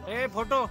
ए photo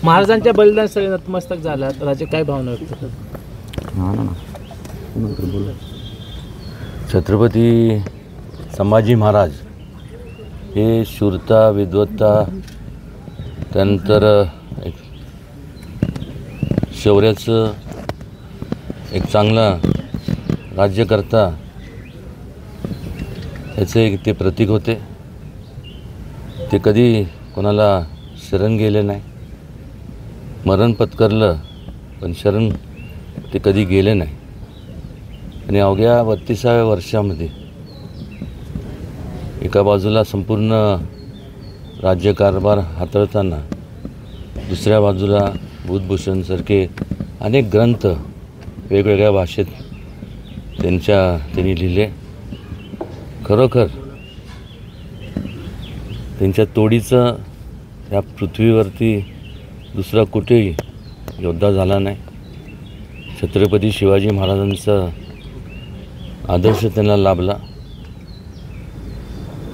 महाराजांच्या बलिदान स्थळी नतमस्तक झालात, राजे काय भावना व्यक्त करतात? छत्रपती संभाजी महाराज हे शूरता, विद्वत्ता, त्यानंतर एक शौर्याचं एक चांगला राज्यकर्ता याचे एक ते प्रतीक होते. ते कधी कोणाला शरण गेले नाही, मरण पत्करलं पण शरण ते कधी गेले नाही. आणि अवघ्या 32व्या वर्षामध्ये एका बाजूला संपूर्ण राज्यकारभार हाताळताना दुसऱ्या बाजूला बुधभूषणसारखे अनेक ग्रंथ वेगवेगळ्या भाषेत त्यांनी लिहिले. खरोखर त्यांच्या तोडीचं या पृथ्वीवरती दुसरा कुठेही योद्धा झाला नाही. छत्रपती शिवाजी महाराजांचा आदर्श त्यांना लाभला.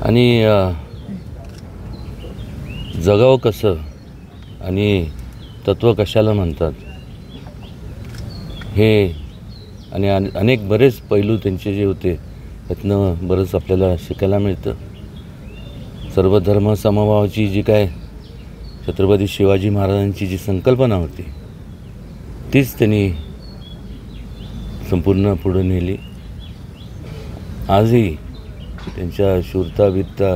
आणि जगावं कसं आणि तत्त्व कशाला म्हणतात हे आणि अनेक बरेच पैलू त्यांचे जे होते त्यातनं बरंच आपल्याला शिकायला मिळतं. सर्व धर्म समभावाची जी काय छत्रपती शिवाजी महाराजांची जी संकल्पना होती तीच त्यांनी संपूर्ण पुढे नेली. आजही त्यांच्या शूरता, वीरता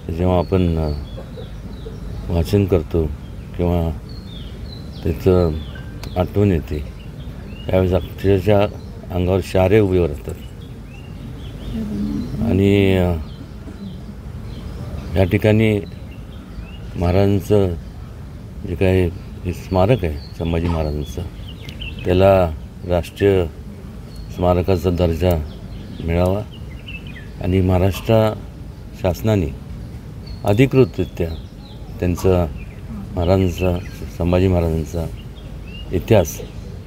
जेव्हा आपण वाचन करतो किंवा त्याचं आठवण येते त्यावेळेस अक्षरशः अंगावर शहारे उभे राहतात. आणि या ठिकाणी महाराजांचं जे काय स्मारक आहे संभाजी महाराजांचं, त्याला राष्ट्रीय स्मारकाचा दर्जा मिळावा आणि महाराष्ट्र शासनाने अधिकृतरित्या त्यांचा महाराजांचा संभाजी महाराजांचा इतिहास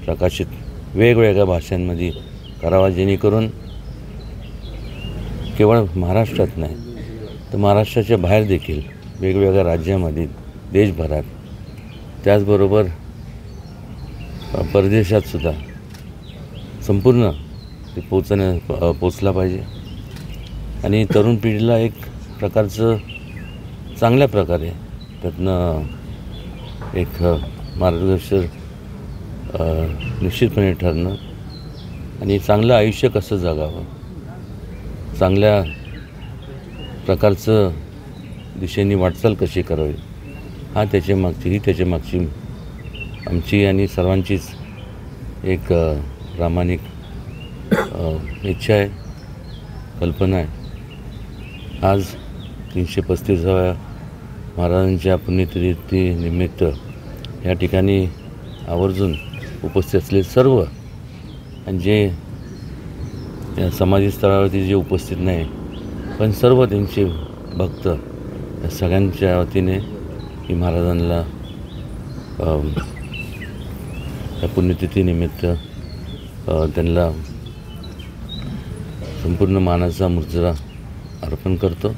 प्रकाशित वेगवेगळ्या भाषांमध्ये करावा, जेणेकरून केवळ महाराष्ट्रात नाही तर महाराष्ट्राच्या बाहेर देखील वेगवेगळ्या राज्यामध्ये, देशभरात, त्याचबरोबर परदेशातसुद्धा संपूर्ण ते पोचला पाहिजे. आणि तरुण पिढीला एक प्रकारचं चांगल्या प्रकारे त्यातनं एक मार्गदर्शन निश्चितपणे ठरणं आणि चांगलं आयुष्य कसं जगावं, चांगल्या प्रकारचं दिशेने वाटचाल कशी करावी हा त्याच्या मागची आमची आणि सर्वांचीच एक प्रामाणिक इच्छा आहे, कल्पना आहे. आज 335व्या महाराजांच्या पुण्यतिथी निमित्त या ठिकाणी आवर्जून उपस्थित असलेले सर्व आणि जे या समाधी स्थळावरती जे उपस्थित नाही पण सर्व त्यांचे भक्त या सगळ्यांच्या वतीने ही महाराजांना या पुण्यतिथीनिमित्त त्यांना संपूर्ण मानाचा मुजरा अर्पण करतो.